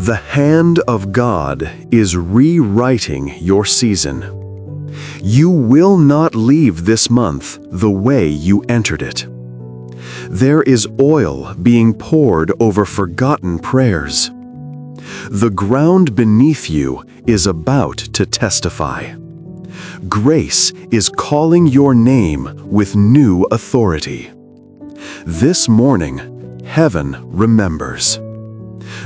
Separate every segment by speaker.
Speaker 1: The hand of God is rewriting your season. You will not leave this month the way you entered it. There is oil being poured over forgotten prayers. The ground beneath you is about to testify. Grace is calling your name with new authority. This morning, heaven remembers.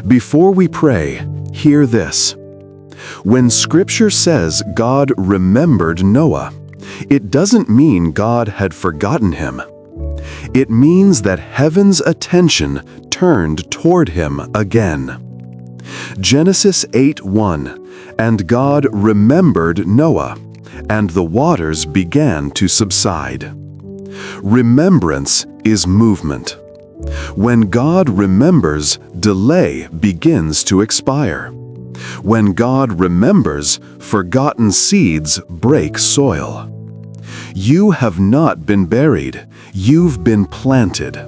Speaker 1: Before we pray, hear this. When Scripture says God remembered Noah, it doesn't mean God had forgotten him. It means that heaven's attention turned toward him again. Genesis 8:1, "And God remembered Noah, and the waters began to subside." Remembrance is movement. When God remembers, delay begins to expire. When God remembers, forgotten seeds break soil. You have not been buried, you've been planted.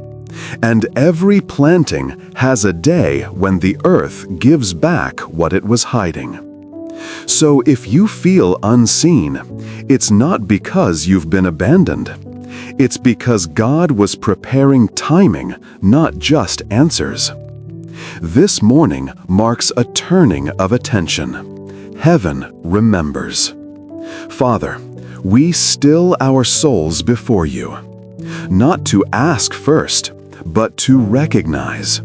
Speaker 1: And every planting has a day when the earth gives back what it was hiding. So if you feel unseen, it's not because you've been abandoned. It's because God was preparing timing, not just answers. This morning marks a turning of attention. Heaven remembers. Father, we still our souls before you, not to ask first, but to recognize.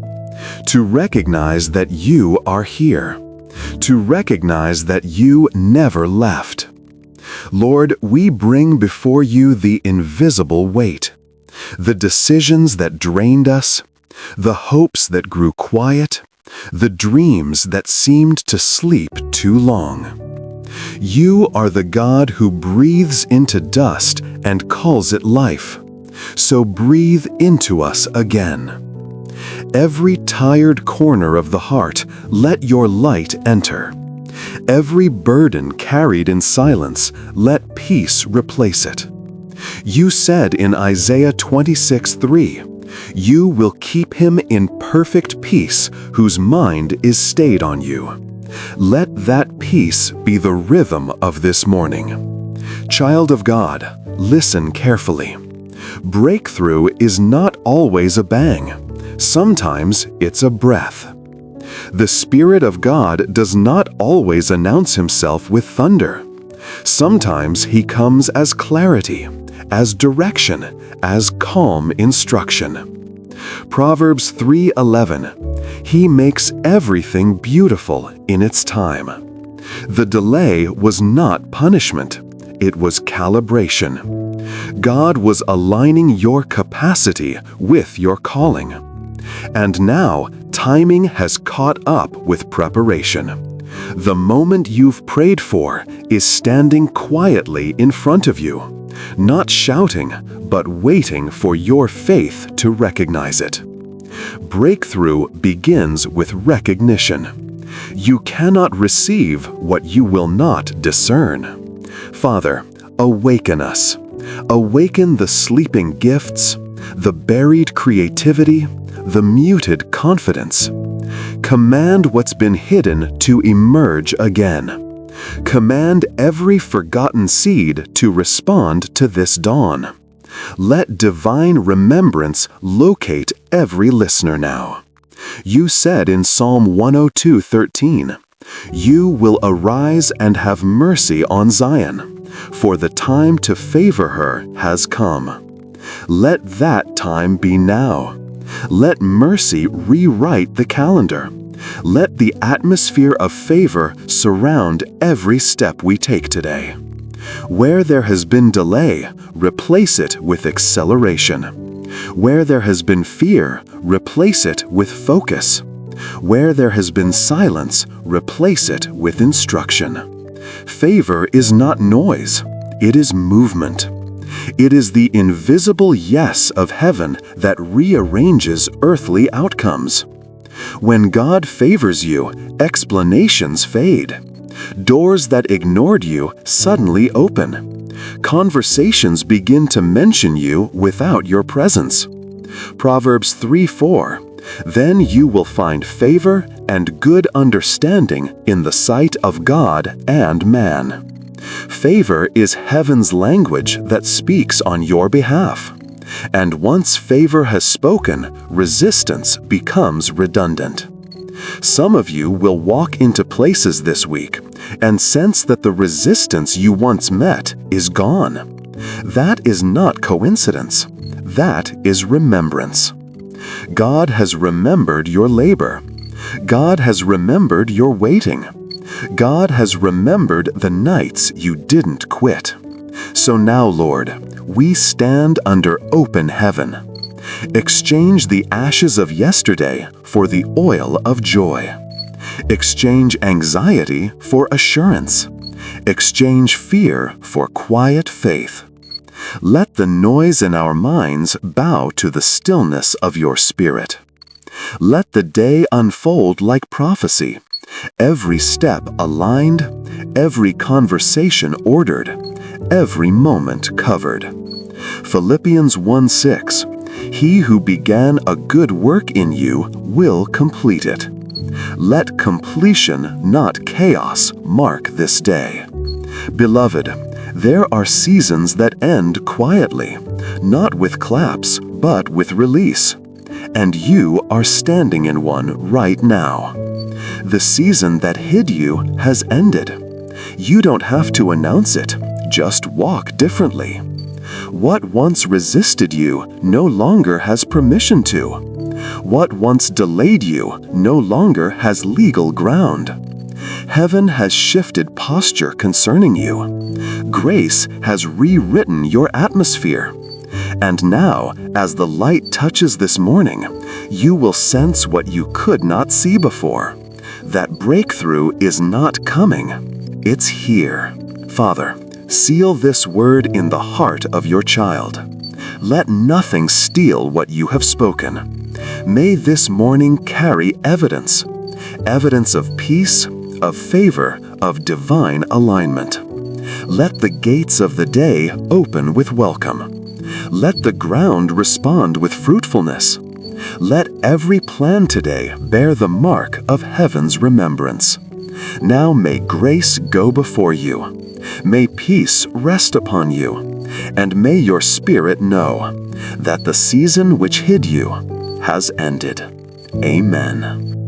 Speaker 1: To recognize that you are here. To recognize that you never left. Lord, we bring before you the invisible weight, the decisions that drained us, the hopes that grew quiet, the dreams that seemed to sleep too long. You are the God who breathes into dust and calls it life. So breathe into us again. Every tired corner of the heart, let your light enter. Every burden carried in silence, let peace replace it. You said in Isaiah 26:3, "You will keep him in perfect peace whose mind is stayed on you." Let that peace be the rhythm of this morning. Child of God, listen carefully. Breakthrough is not always a bang. Sometimes it's a breath. The Spirit of God does not always announce himself with thunder. Sometimes he comes as clarity, as direction, as calm instruction. Proverbs 3:11, "He makes everything beautiful in its time." The delay was not punishment, it was calibration. God was aligning your capacity with your calling. And now, timing has caught up with preparation. The moment you've prayed for is standing quietly in front of you, not shouting, but waiting for your faith to recognize it. Breakthrough begins with recognition. You cannot receive what you will not discern. Father, awaken us. Awaken the sleeping gifts, the buried creativity, the muted confidence. Command what's been hidden to emerge again. Command every forgotten seed to respond to this dawn. Let divine remembrance locate every listener now. You said in Psalm 102:13, "You will arise and have mercy on Zion, for the time to favor her has come." Let that time be now. Let mercy rewrite the calendar. Let the atmosphere of favor surround every step we take today. Where there has been delay, replace it with acceleration. Where there has been fear, replace it with focus. Where there has been silence, replace it with instruction. Favor is not noise, it is movement. It is the invisible yes of heaven that rearranges earthly outcomes. When God favors you, explanations fade. Doors that ignored you suddenly open. Conversations begin to mention you without your presence. Proverbs 3:4, "Then you will find favor and good understanding in the sight of God and man. Favor is heaven's language that speaks on your behalf. And once favor has spoken, resistance becomes redundant. Some of you will walk into places this week and sense that the resistance you once met is gone. That is not coincidence. That is remembrance. God has remembered your labor. God has remembered your waiting. God has remembered the nights you didn't quit. So now, Lord, we stand under open heaven. Exchange the ashes of yesterday for the oil of joy. Exchange anxiety for assurance. Exchange fear for quiet faith. Let the noise in our minds bow to the stillness of your Spirit. Let the day unfold like prophecy, every step aligned, every conversation ordered, every moment covered. Philippians 1:6, He who began a good work in you will complete it. Let completion, not chaos, mark this day. Beloved, there are seasons that end quietly, not with claps, but with release. And you are standing in one right now. The season that hid you has ended. You don't have to announce it, just walk differently. What once resisted you no longer has permission to. What once delayed you no longer has legal ground. Heaven has shifted posture concerning you. Grace has rewritten your atmosphere. And now, as the light touches this morning, you will sense what you could not see before. That breakthrough is not coming. It's here. Father, seal this word in the heart of your child. Let nothing steal what you have spoken. May this morning carry evidence. Evidence of peace, of favor, of divine alignment. Let the gates of the day open with welcome. Let the ground respond with fruitfulness. Let every plan today bear the mark of heaven's remembrance. Now may grace go before you. May peace rest upon you. And may your spirit know that the season which hid you has ended. Amen.